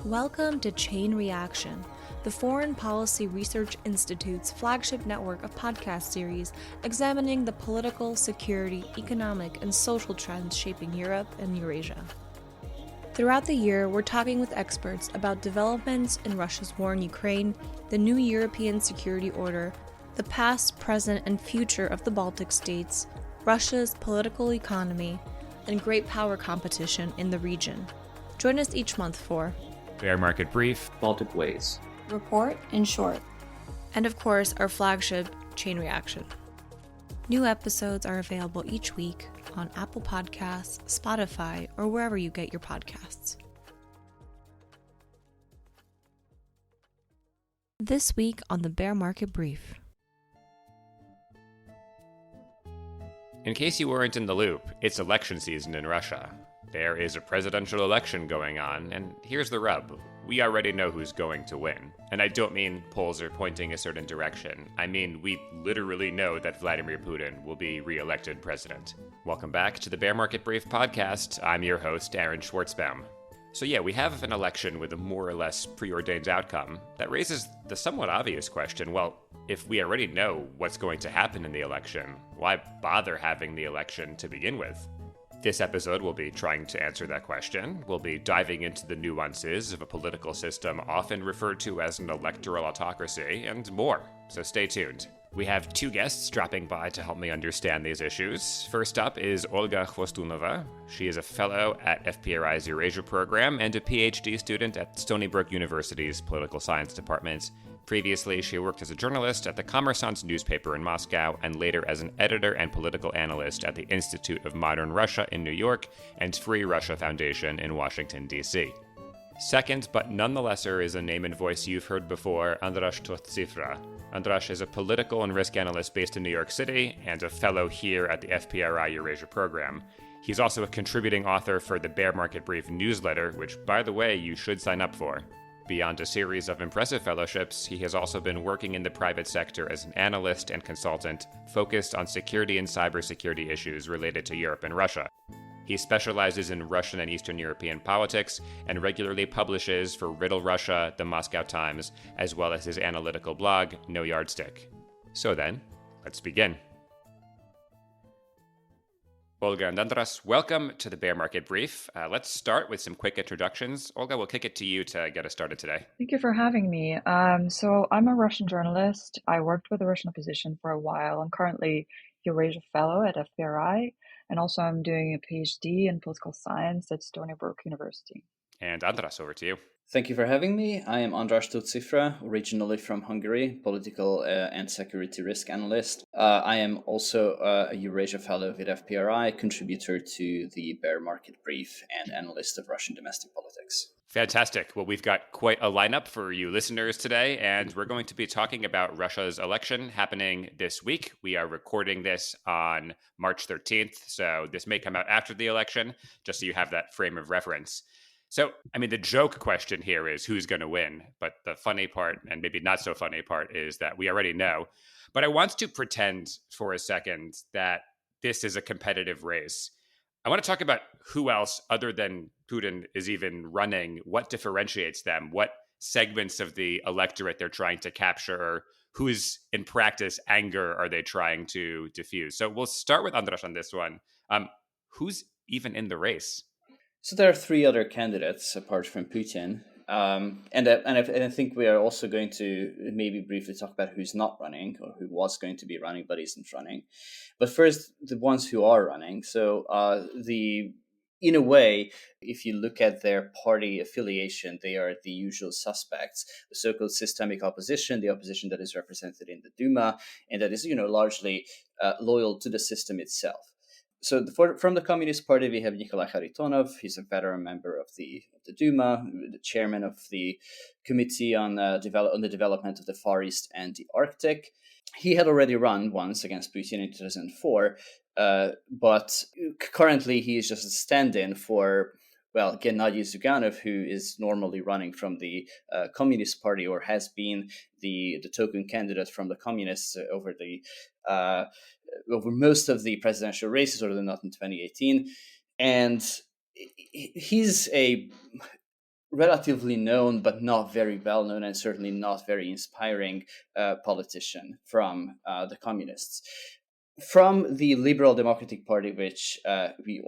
Welcome to Chain Reaction, the Foreign Policy Research Institute's flagship network of podcast series examining the political, security, economic, and social trends shaping Europe and Eurasia. Throughout the year, we're talking with experts about developments in Russia's war in Ukraine, the new European security order, the past, present, and future of the Baltic states, Russia's political economy, and great power competition in the region. Join us each month for Bear Market Brief, Baltic Ways, Report in Short, and of course, our flagship, Chain Reaction. New episodes are available each week on Apple Podcasts, Spotify, or wherever you get your podcasts. This week on the Bear Market Brief. in case you weren't in the loop, it's election season in Russia. There is a presidential election going on, and here's the rub. We already know who's going to win. And I don't mean polls are pointing a certain direction. I mean, we literally know that Vladimir Putin will be re-elected president. Welcome back to the Bear Market Brief podcast. I'm your host, Aaron Schwartzbaum. So yeah, we have an election with a more or less preordained outcome. That raises the somewhat obvious question, well, if we already know what's going to happen in the election, why bother having the election to begin with? This episode will be trying to answer that question. We'll be diving into the nuances of a political system often referred to as an electoral autocracy, and more, so stay tuned. We have two guests dropping by to help me understand these issues. First up is Olga Khvostunova. She is a fellow at FPRI's Eurasia program and a PhD student at Stony Brook University's Political Science Department. Previously, she worked as a journalist at the Kommersant newspaper in Moscow and later as an editor and political analyst at the Institute of Modern Russia in New York and Free Russia Foundation in Washington, D.C. Second, but none the lesser, is a name and voice you've heard before, András Tóth-Czifra. András is a political and risk analyst based in New York City and a fellow here at the FPRI Eurasia program. He's also a contributing author for the Bear Market Brief newsletter, which, by the way, you should sign up for. Beyond a series of impressive fellowships, he has also been working in the private sector as an analyst and consultant focused on security and cybersecurity issues related to Europe and Russia. He specializes in Russian and Eastern European politics and regularly publishes for Riddle Russia, the Moscow Times, as well as his analytical blog, No Yardstick. So then, let's begin. Olga and András, welcome to the Bear Market Brief. Let's start with some quick introductions. Olga, we'll kick it to you to get us started today. Thank you for having me. So I'm a Russian journalist. I worked with the Russian opposition for a while. I'm currently Eurasia Fellow at FPRI, and also I'm doing a PhD in political science at Stony Brook University. And András, over to you. Thank you for having me. I am András Tóth-Czifra, originally from Hungary, political and security risk analyst. I am also a Eurasia Fellow with FPRI, contributor to the Bear Market Brief, and analyst of Russian domestic politics. Fantastic. Well, we've got quite a lineup for you listeners today, and we're going to be talking about Russia's election happening this week. We are recording this on March 13th, so this may come out after the election, just so you have that frame of reference. So, the joke question here is who's going to win? But the funny part, and maybe not so funny part, is that we already know. But I want to pretend for a second that this is a competitive race. I want to talk about who else other than Putin is even running, what differentiates them, what segments of the electorate they're trying to capture, whose, in practice, anger are they trying to diffuse. So we'll start with András on this one. Who's even in the race? So there are three other candidates apart from Putin. And I think we are also going to maybe briefly talk about who's not running or who was going to be running but isn't running. But first, the ones who are running. So in a way, if you look at their party affiliation, they are the usual suspects, the so-called systemic opposition, the opposition that is represented in the Duma, and that is, largely loyal to the system itself. So from the Communist Party, we have Nikolai Kharitonov. He's a veteran member of the Duma, the chairman of the Committee on the Development of the Far East and the Arctic. He had already run once against Putin in 2004, but currently he is just a stand-in for, Gennady Zyuganov, who is normally running from the Communist Party or has been the token candidate from the Communists over most of the presidential races, other than not in 2018. And he's a relatively known, but not very well known, and certainly not very inspiring politician from the communists. From the Liberal Democratic Party, which we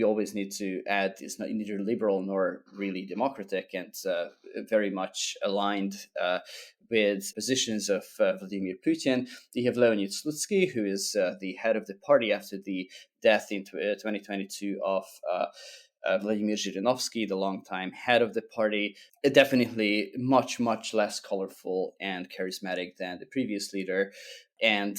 always need to add is not neither liberal nor really democratic, and very much aligned with positions of Vladimir Putin. We have Leonid Slutsky, who is the head of the party after the death in 2022 of Vladimir Zhirinovsky, the longtime head of the party, definitely much, much less colorful and charismatic than the previous leader. And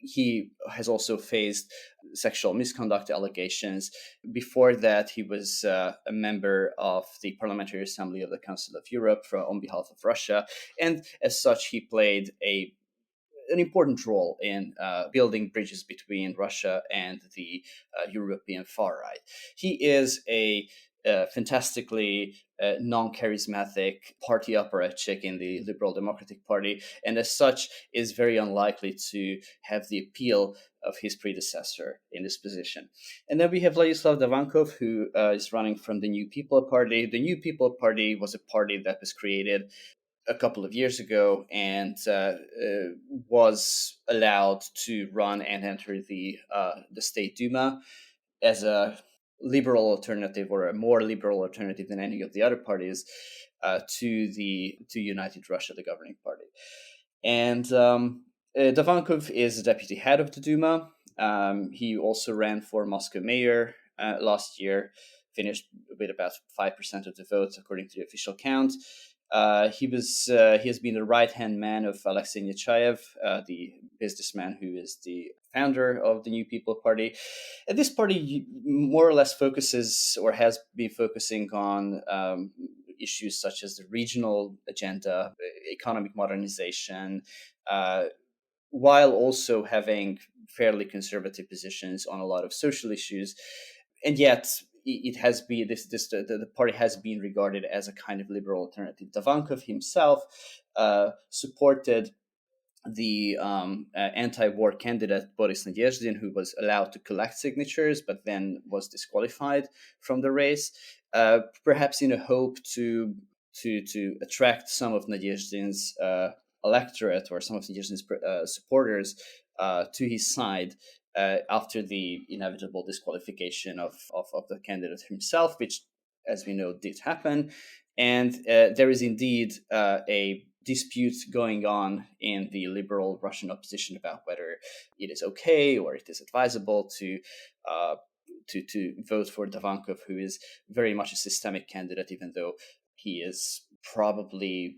he has also faced sexual misconduct allegations. Before that, he was a member of the Parliamentary Assembly of the Council of Europe on behalf of Russia. And as such, he played an important role in building bridges between Russia and the European far right. He is a fantastically non-charismatic party apparatchik in the Liberal Democratic Party, and as such is very unlikely to have the appeal of his predecessor in this position. And then we have Vladislav Davankov, who is running from the New People Party. The New People Party was a party that was created a couple of years ago and was allowed to run and enter the State Duma as a liberal alternative, or a more liberal alternative than any of the other parties, to United Russia, the governing party. And Davankov is the deputy head of the Duma. He also ran for Moscow mayor last year, finished with about 5% of the votes according to the official count. He has been the right-hand man of Alexei Nechayev, the businessman who is the founder of the New People Party. And this party more or less focuses, or has been focusing on, issues such as the regional agenda, economic modernization, while also having fairly conservative positions on a lot of social issues. And yet it has been the party has been regarded as a kind of liberal alternative. Davankov himself supported the anti-war candidate Boris Nadezhdin, who was allowed to collect signatures but then was disqualified from the race, perhaps in a hope to attract some of Nadezhdin's electorate, or some of Nadezhdin's supporters to his side. After the inevitable disqualification of the candidate himself, which, as we know, did happen. And there is indeed a dispute going on in the liberal Russian opposition about whether it is okay or it is advisable to vote for Davankov, who is very much a systemic candidate, even though he is probably,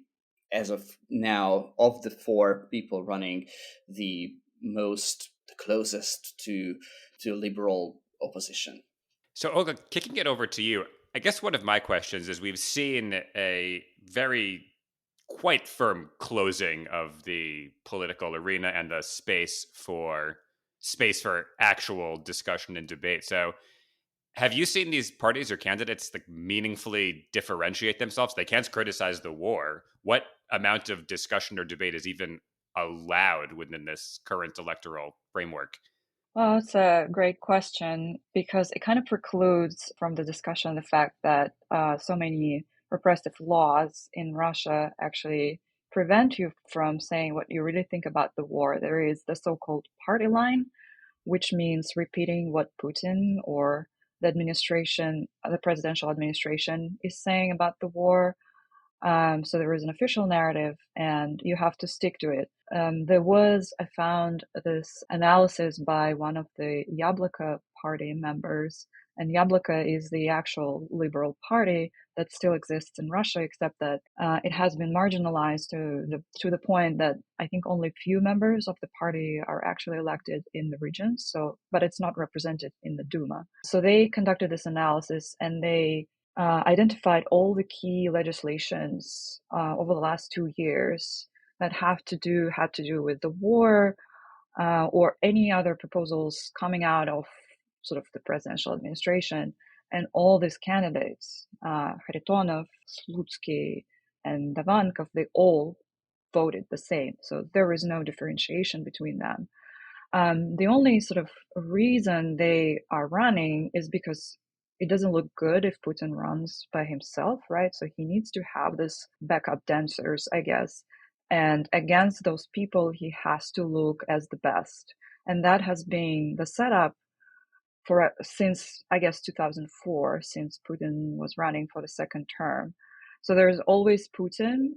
as of now, of the four people running, the closest to liberal opposition. So, Olga, kicking it over to you, I guess one of my questions is, we've seen a very quite firm closing of the political arena and the space for actual discussion and debate. So, have you seen these parties or candidates meaningfully differentiate themselves? They can't criticize the war. What amount of discussion or debate is even allowed within this current electoral framework? Well, it's a great question, because it kind of precludes from the discussion the fact that so many repressive laws in Russia actually prevent you from saying what you really think about the war. There is the so-called party line, which means repeating what Putin or the presidential administration is saying about the war. So there is an official narrative, and you have to stick to it. I found this analysis by one of the Yabloko party members, and Yabloko is the actual liberal party that still exists in Russia, except that it has been marginalized to the point that I think only few members of the party are actually elected in the regions. But it's not represented in the Duma. So they conducted this analysis, and they identified all the key legislations over the last 2 years that had to do with the war, or any other proposals coming out of sort of the presidential administration. And all these candidates, Kharitonov, Slutsky, and Davankov, they all voted the same. So there is no differentiation between them. The only sort of reason they are running is because it doesn't look good if Putin runs by himself, right? So he needs to have this backup dancers, I guess. And against those people, he has to look as the best. And that has been the setup for since, I guess, 2004, since Putin was running for the second term. So there's always Putin,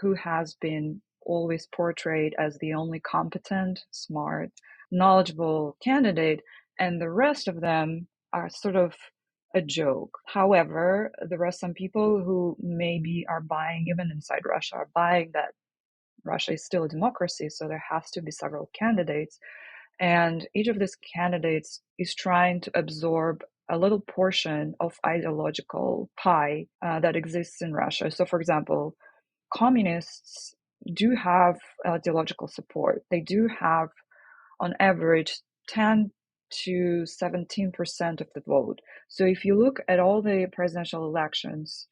who has been always portrayed as the only competent, smart, knowledgeable candidate, and the rest of them are sort of a joke. However, there are some people who maybe are buying, even inside Russia, are buying that Russia is still a democracy, so there has to be several candidates. And each of these candidates is trying to absorb a little portion of ideological pie that exists in Russia. So, for example, communists do have ideological support. They do have, on average, 10 to 17% of the vote. So if you look at all the presidential elections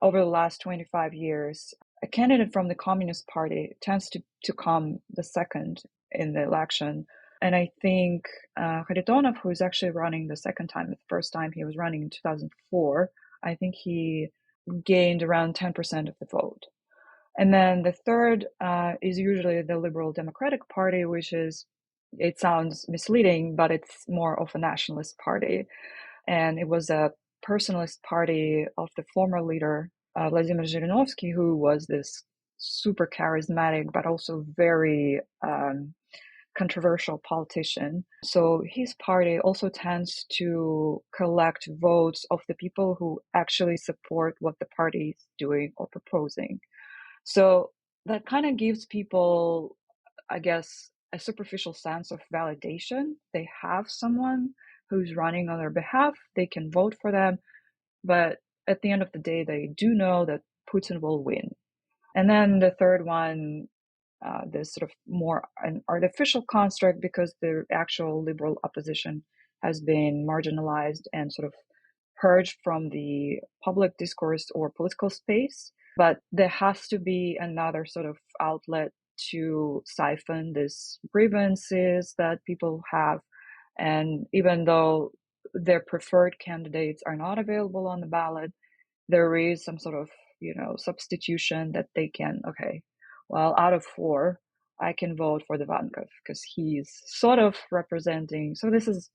over the last 25 years, a candidate from the Communist Party tends to come the second in the election. And I think Kharitonov, who is actually running the second time, the first time he was running in 2004, I think he gained around 10% of the vote. And then the third is usually the Liberal Democratic Party, which is, it sounds misleading, but it's more of a nationalist party. And it was a personalist party of the former leader, Vladimir Zhirinovsky, who was this super charismatic, but also very controversial politician. So his party also tends to collect votes of the people who actually support what the party is doing or proposing. So that kind of gives people, I guess, a superficial sense of validation. They have someone who's running on their behalf, they can vote for them, but at the end of the day, they do know that Putin will win. And then the third one, there's sort of more an artificial construct because the actual liberal opposition has been marginalized and sort of purged from the public discourse or political space. But there has to be another sort of outlet to siphon these grievances that people have. And even though their preferred candidates are not available on the ballot, there is some sort of, substitution that they can, okay, well, out of 4, I can vote for the Vankov because he's sort of representing. So this is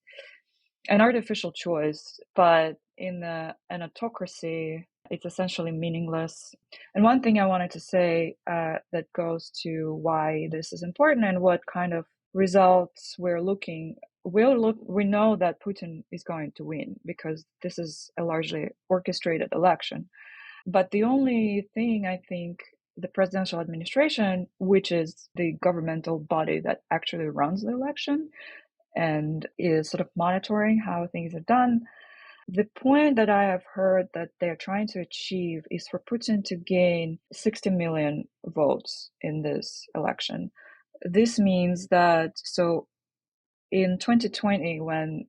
an artificial choice, but in an autocracy, it's essentially meaningless. And one thing I wanted to say that goes to why this is important and what kind of results we know that Putin is going to win because this is a largely orchestrated election. But the only thing I think the presidential administration, which is the governmental body that actually runs the election and is sort of monitoring how things are done, the point that I have heard that they're trying to achieve is for Putin to gain 60 million votes in this election. This means that, so in 2020, when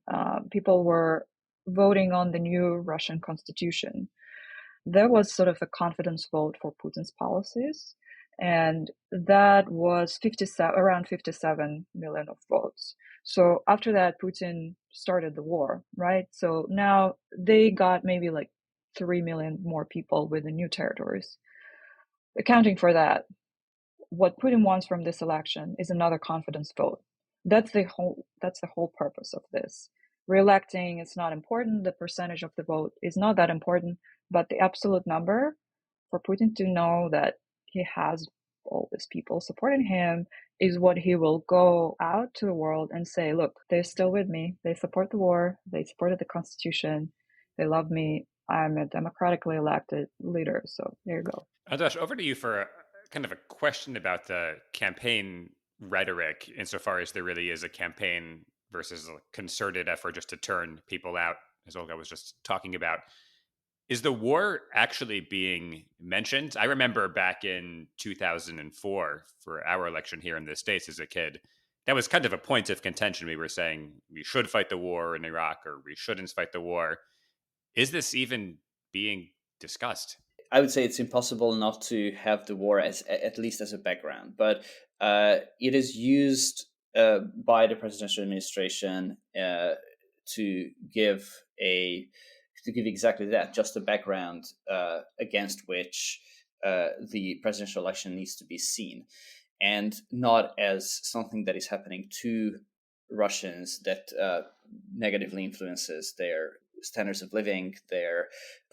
people were voting on the new Russian constitution, there was sort of a confidence vote for Putin's policies, and that was around 57 million of votes. So after that, Putin started the war, right? So now they got maybe like 3 million more people with the new territories. Accounting for that, what Putin wants from this election is another confidence vote. That's the whole purpose of this. Re-electing is not important. The percentage of the vote is not that important, but the absolute number for Putin to know that he has all these people supporting him is what he will go out to the world and say, look, they're still with me. They support the war. They supported the constitution. They love me. I'm a democratically elected leader. So there you go. András, over to you for kind of a question about the campaign rhetoric, insofar as there really is a campaign versus a concerted effort just to turn people out, as Olga was just talking about. Is the war actually being mentioned? I remember back in 2004 for our election here in the States as a kid, that was kind of a point of contention. We were saying we should fight the war in Iraq or we shouldn't fight the war. Is this even being discussed? I would say it's impossible not to have the war as at least as a background, but it is used by the presidential administration to give exactly that, just a background against which the presidential election needs to be seen, and not as something that is happening to Russians that negatively influences their standards of living, their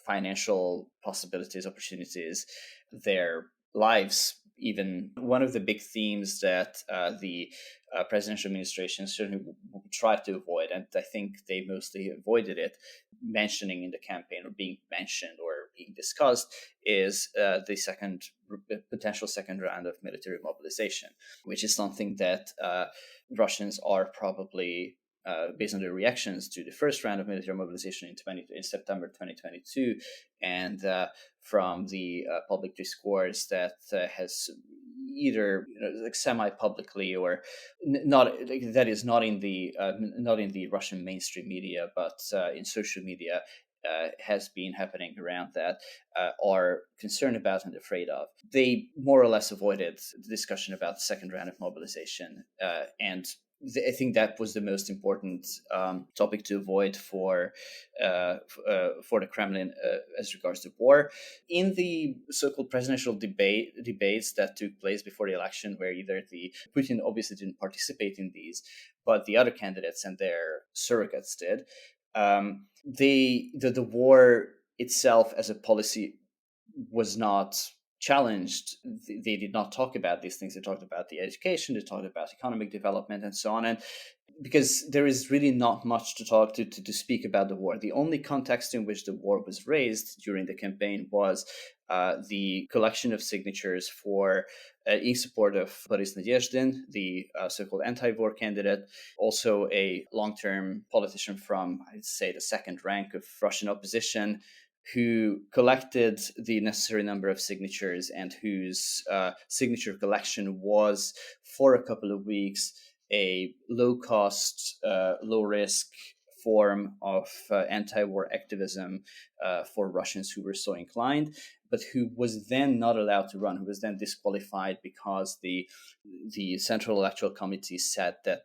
financial possibilities, opportunities, their lives. Even one of the big themes that the presidential administration certainly tried to avoid, and I think they mostly avoided it, mentioning in the campaign or being mentioned or being discussed, is the potential second round of military mobilization, which is something that Russians are probably, based on their reactions to the first round of military mobilization in September 2022, and from the public discourse that has either semi-publicly or not in the Russian mainstream media, but in social media, has been happening around that, are concerned about and afraid of. They more or less avoided the discussion about the second round of mobilization, and I think that was the most important topic to avoid for the Kremlin as regards to war. In the so-called presidential debates that took place before the election, where Putin obviously didn't participate in these, but the other candidates and their surrogates did, the war itself as a policy was not challenged. They did not talk about these things. They talked about the education, they talked about economic development and so on. And because there is really not much to speak about the war. The only context in which the war was raised during the campaign was the collection of signatures in support of Boris Nadezhdin, the so-called anti-war candidate, also a long-term politician from, I'd say, the second rank of Russian opposition, who collected the necessary number of signatures and whose signature collection was, for a couple of weeks, a low-cost, low-risk form of anti-war activism for Russians who were so inclined, but who was then not allowed to run, who was then disqualified because the Central Electoral Committee said that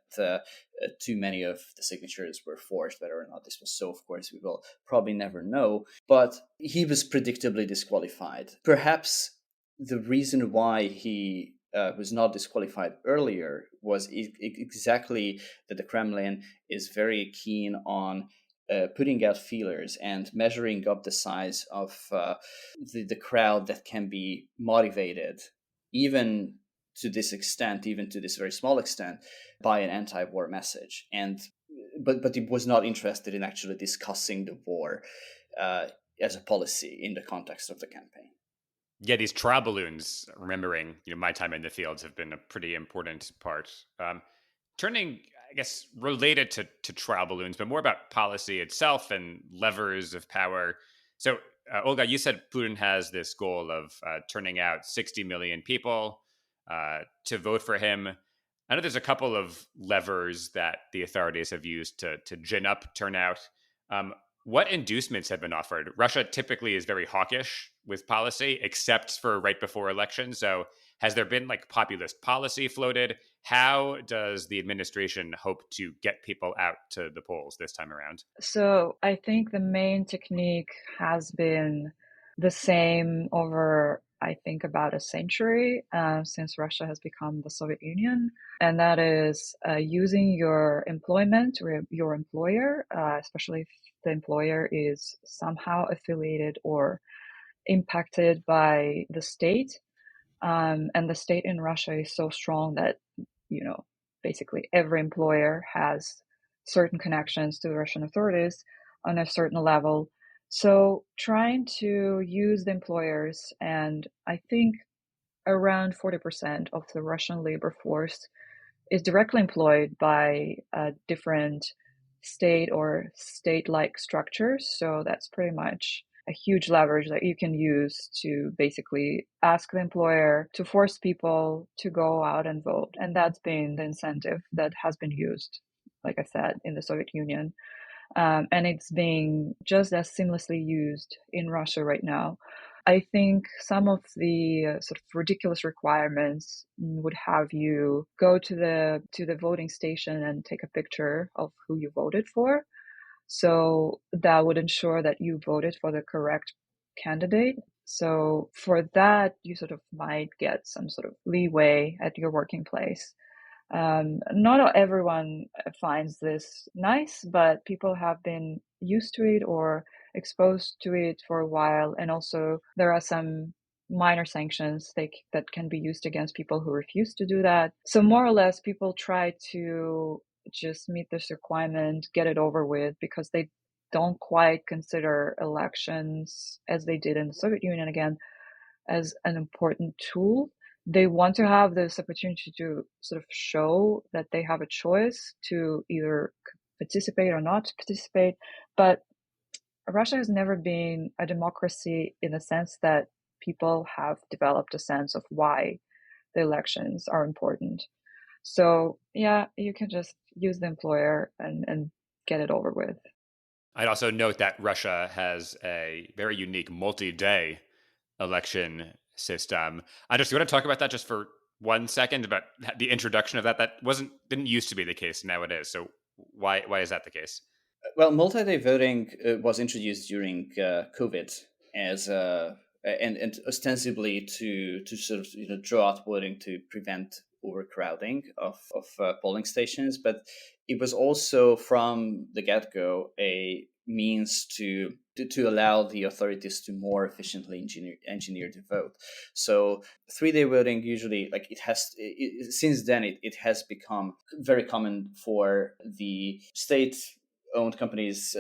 too many of the signatures were forged. Whether or not this was so, of course, we will probably never know. But he was predictably disqualified. Perhaps the reason why he was not disqualified earlier was exactly that the Kremlin is very keen on putting out feelers and measuring up the size of the crowd that can be motivated, even to this extent, even to this very small extent, by an anti-war message. But he was not interested in actually discussing the war as a policy in the context of the campaign. Yeah, these trial balloons, remembering my time in the fields, have been a pretty important part. Turning, I guess, related to trial balloons, but more about policy itself and levers of power. So, Olga, you said Putin has this goal of turning out 60 million people to vote for him. I know there's a couple of levers that the authorities have used to gin up turnout. What inducements have been offered? Russia typically is very hawkish with policy, except for right before elections. So has there been populist policy floated? How does the administration hope to get people out to the polls this time around? So I think the main technique has been the same over, I think, about a century since Russia has become the Soviet Union. And that is using your employment or your employer, especially if the employer is somehow affiliated or impacted by the state. And the state in Russia is so strong that, basically every employer has certain connections to the Russian authorities on a certain level. So trying to use the employers, and I think around 40% of the Russian labor force is directly employed by different state or state-like structures. So that's pretty much a huge leverage that you can use to basically ask the employer to force people to go out and vote. And that's been the incentive that has been used, like I said, in the Soviet Union. And it's being just as seamlessly used in Russia right now. I think some of the sort of ridiculous requirements would have you go to the voting station and take a picture of who you voted for. So that would ensure that you voted for the correct candidate. So for that, you sort of might get some sort of leeway at your working place. Not everyone finds this nice, but people have been used to it or exposed to it for a while. And also, there are some minor sanctions that can be used against people who refuse to do that. So, more or less, people try to just meet this requirement, get it over with, because they don't quite consider elections as they did in the Soviet Union again as an important tool. They want to have this opportunity to sort of show that they have a choice to either participate or not participate. But Russia has never been a democracy in the sense that people have developed a sense of why the elections are important. So yeah, you can just use the employer and get it over with. I'd also note that Russia has a very unique multi-day election system. András, do you want to talk about that just for 1 second, about the introduction of that? That didn't used to be the case, now it is. So why is that the case? Well, multi-day voting was introduced during COVID as and ostensibly to sort of draw out voting to prevent overcrowding of polling stations, but it was also from the get-go a means to allow the authorities to more efficiently engineer the vote. So 3-day voting usually, like since then it has become very common for the state owned companies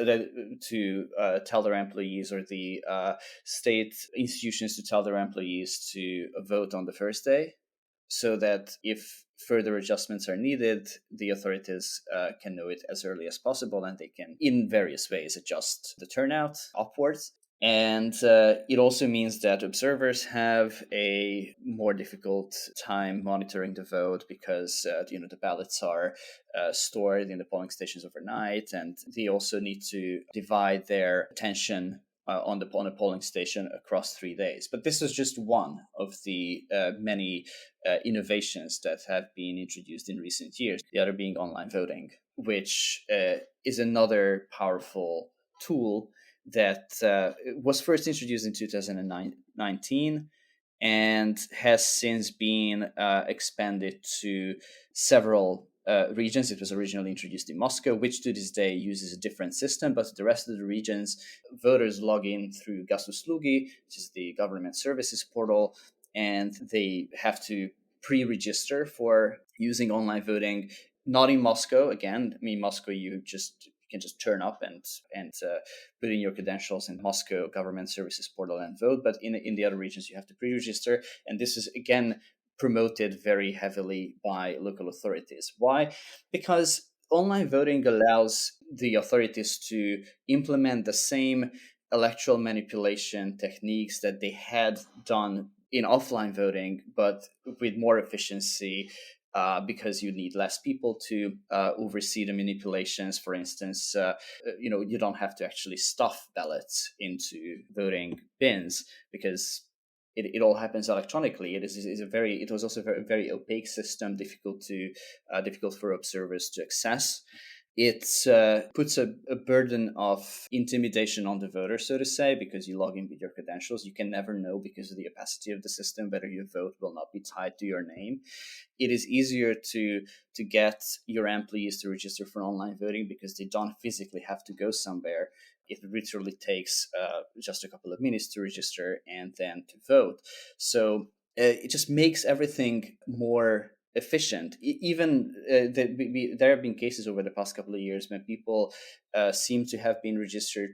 to tell their employees, or the state institutions to tell their employees to vote on the first day, so that if further adjustments are needed, the authorities can know it as early as possible, and they can, in various ways, adjust the turnout upwards. And it also means that observers have a more difficult time monitoring the vote, because the ballots are stored in the polling stations overnight, and they also need to divide their attention on a polling station across 3 days. But this is just one of the many innovations that have been introduced in recent years. The other being online voting, which is another powerful tool that was first introduced in 2019 and has since been expanded to several regions. It was originally introduced in Moscow, which to this day uses a different system, but the rest of the regions, voters log in through Gosuslugi, which is the government services portal, and they have to pre-register for using online voting. Not in Moscow. Again, Moscow, you can just turn up and put in your credentials in Moscow government services portal and vote. But in the other regions, you have to pre-register, and this is again promoted very heavily by local authorities. Why? Because online voting allows the authorities to implement the same electoral manipulation techniques that they had done in offline voting, but with more efficiency, because you need less people to oversee the manipulations. For instance, you don't have to actually stuff ballots into voting bins, because it all happens electronically. It was also a very opaque system, difficult for observers to access. It puts a burden of intimidation on the voter, so to say, because you log in with your credentials. You can never know, because of the opacity of the system, whether your vote will not be tied to your name. It is easier to get your employees to register for online voting, because they don't physically have to go somewhere. It literally takes just a couple of minutes to register and then to vote. So it just makes everything more efficient. Even there have been cases over the past couple of years when people seem to have been registered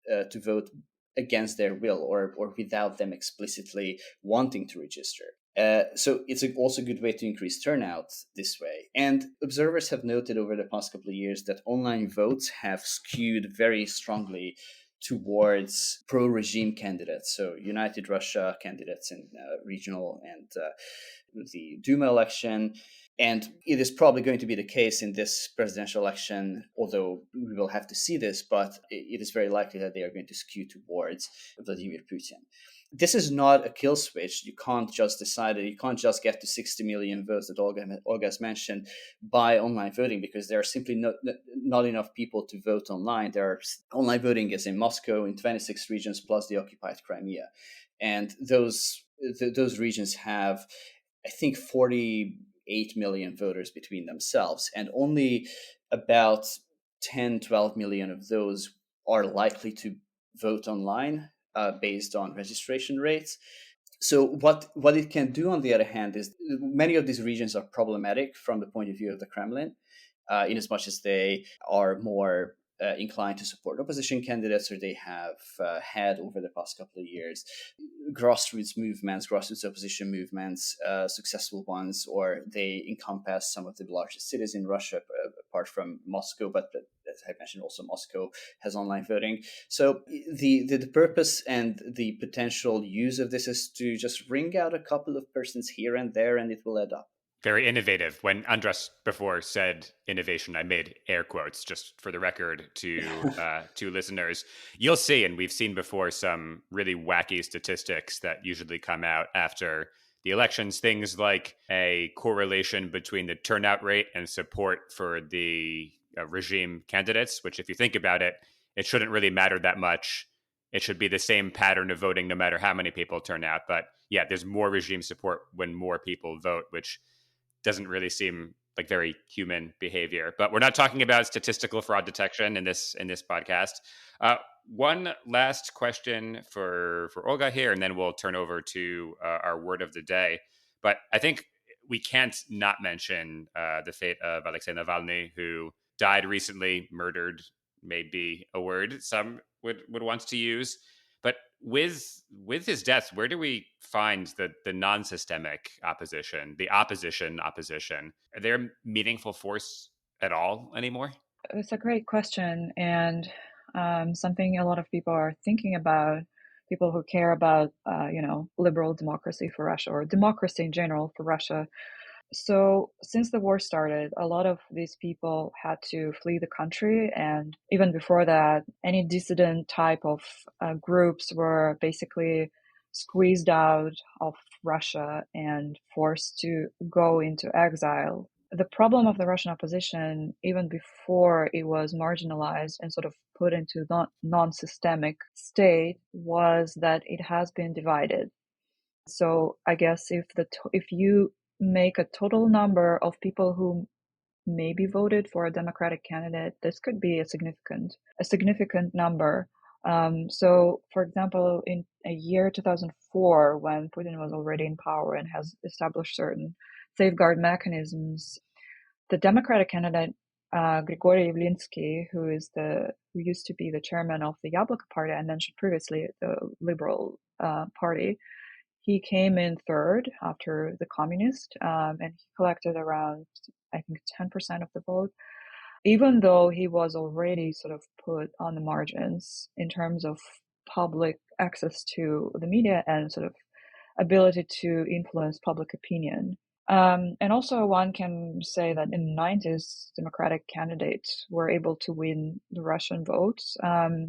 to vote against their will, or without them explicitly wanting to register. So it's also a good way to increase turnout this way. And observers have noted over the past couple of years that online votes have skewed very strongly towards pro-regime candidates, so United Russia candidates in regional and the Duma election. And it is probably going to be the case in this presidential election, although we will have to see this, but it is very likely that they are going to skew towards Vladimir Putin. this is not a kill switch. You can't just decide it. You can't just get to 60 million votes that Olga has mentioned by online voting, because there are simply not enough people to vote online. Online voting is in Moscow in 26 regions plus the occupied Crimea, and those regions have, I think, 48 million voters between themselves, and only about 10-12 million of those are likely to vote online based on registration rates. So what it can do, on the other hand, is many of these regions are problematic from the point of view of the Kremlin, in as much as they are more inclined to support opposition candidates, or they have had over the past couple of years grassroots opposition movements, successful ones, or they encompass some of the largest cities in Russia, apart from Moscow. But as I mentioned, also Moscow has online voting. So the purpose and the potential use of this is to just ring out a couple of persons here and there, and it will add up. Very innovative. When András before said innovation, I made air quotes just for the record to listeners. You'll see, and we've seen before, some really wacky statistics that usually come out after the elections. Things like a correlation between the turnout rate and support for the regime candidates, which, if you think about it, it shouldn't really matter that much. It should be the same pattern of voting no matter how many people turn out. But yeah, there's more regime support when more people vote, which doesn't really seem like very human behavior. But we're not talking about statistical fraud detection in this podcast. One last question for Olga here, and then we'll turn over to our word of the day. But I think we can't not mention the fate of Alexei Navalny, who died recently. Murdered may be a word some would want to use. But with his death, where do we find the non-systemic opposition, the opposition? Are there a meaningful force at all anymore? It's a great question, and something a lot of people are thinking about, people who care about, liberal democracy for Russia, or democracy in general for Russia. So since the war started, a lot of these people had to flee the country. And even before that, any dissident type of groups were basically squeezed out of Russia and forced to go into exile. The problem of the Russian opposition, even before it was marginalized and sort of put into non-systemic state, was that it has been divided. So I guess if you make a total number of people who maybe voted for a Democratic candidate, this could be a significant number. So, for example, in a year 2004, when Putin was already in power and has established certain safeguard mechanisms, the Democratic candidate Grigory Yavlinsky, who used to be the chairman of the Yabloko party I mentioned previously, the Liberal party, he came in third after the communist, and he collected around, I think, 10% of the vote, even though he was already sort of put on the margins in terms of public access to the media and sort of ability to influence public opinion. And also one can say that in the 90s, Democratic candidates were able to win the Russian votes.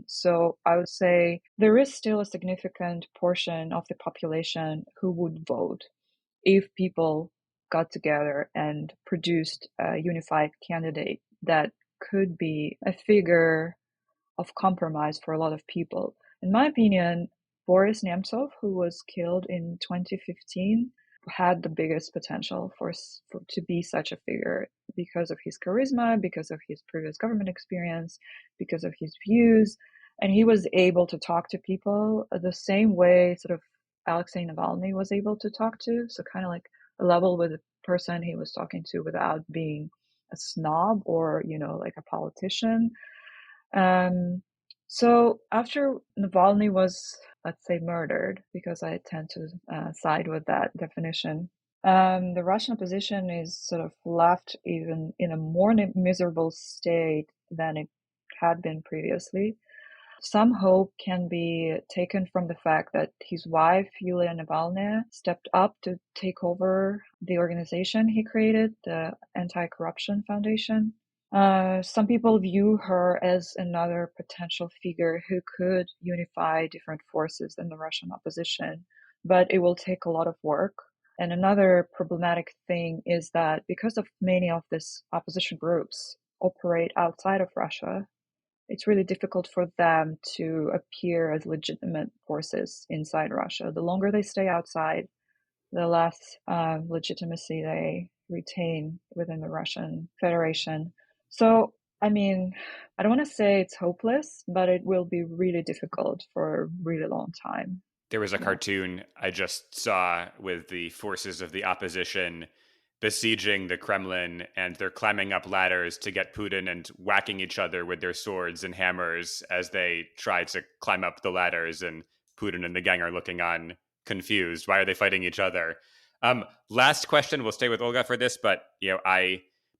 So I would say there is still a significant portion of the population who would vote if people got together and produced a unified candidate that could be a figure of compromise for a lot of people. In my opinion, Boris Nemtsov, who was killed in 2015, had the biggest potential to be such a figure because of his charisma, because of his previous government experience, because of his views, and he was able to talk to people the same way sort of Alexei Navalny was able to talk to, so kind of like a level with the person he was talking to without being a snob or, like a politician. So after Navalny was, let's say, murdered, because I tend to side with that definition, the Russian opposition is sort of left even in a more miserable state than it had been previously. Some hope can be taken from the fact that his wife, Yulia Navalnaya, stepped up to take over the organization he created, the Anti-Corruption Foundation. Some people view her as another potential figure who could unify different forces in the Russian opposition, but it will take a lot of work. And another problematic thing is that because of many of these opposition groups operate outside of Russia, it's really difficult for them to appear as legitimate forces inside Russia. The longer they stay outside, the less legitimacy they retain within the Russian Federation. So, I mean, I don't want to say it's hopeless, but it will be really difficult for a really long time. There was a cartoon I just saw with the forces of the opposition besieging the Kremlin, and they're climbing up ladders to get Putin and whacking each other with their swords and hammers as they try to climb up the ladders, and Putin and the gang are looking on confused. Why are they fighting each other? Last question, we'll stay with Olga for this, but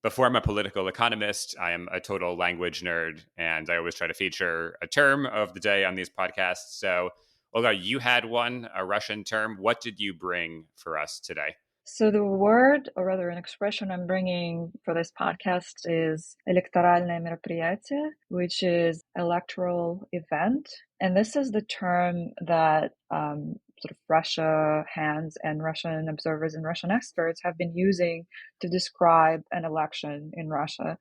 before I'm a political economist, I am a total language nerd, and I always try to feature a term of the day on these podcasts. So, Olga, you had one, a Russian term. What did you bring for us today? So the word, or rather an expression I'm bringing for this podcast is electoralное мероприятие, which is electoral event. And this is the term that sort of Russia hands and Russian observers and Russian experts have been using to describe an election in Russia.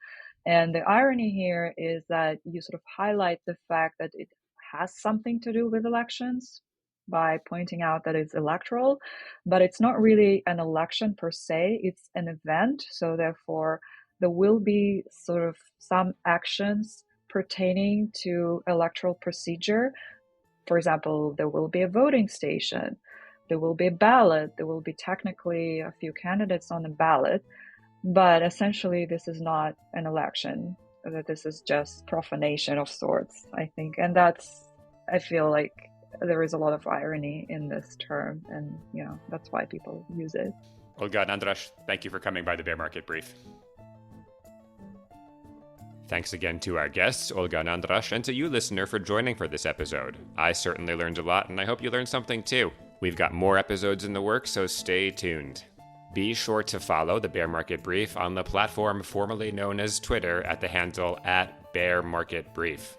And the irony here is that you sort of highlight the fact that it has something to do with elections by pointing out that it's electoral, but it's not really an election per se, it's an event. So therefore, there will be sort of some actions pertaining to electoral procedure. For example, there will be a voting station, there will be a ballot, there will be technically a few candidates on the ballot, but essentially this is not an election, that this is just profanation of sorts, I think. And I feel like there is a lot of irony in this term, and that's why people use it. Olga and András, thank you for coming by the Bear Market Brief. Thanks again to our guests, Olga and András, and to you, listener, for joining for this episode. I certainly learned a lot, and I hope you learned something too. We've got more episodes in the works, so stay tuned. Be sure to follow the Bear Market Brief on the platform formerly known as Twitter at the handle @BearMarketBrief.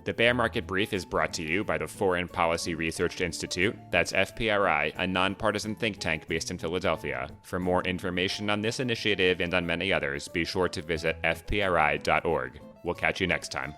The Bear Market Brief is brought to you by the Foreign Policy Research Institute, that's FPRI, a nonpartisan think tank based in Philadelphia. For more information on this initiative and on many others, be sure to visit fpri.org. We'll catch you next time.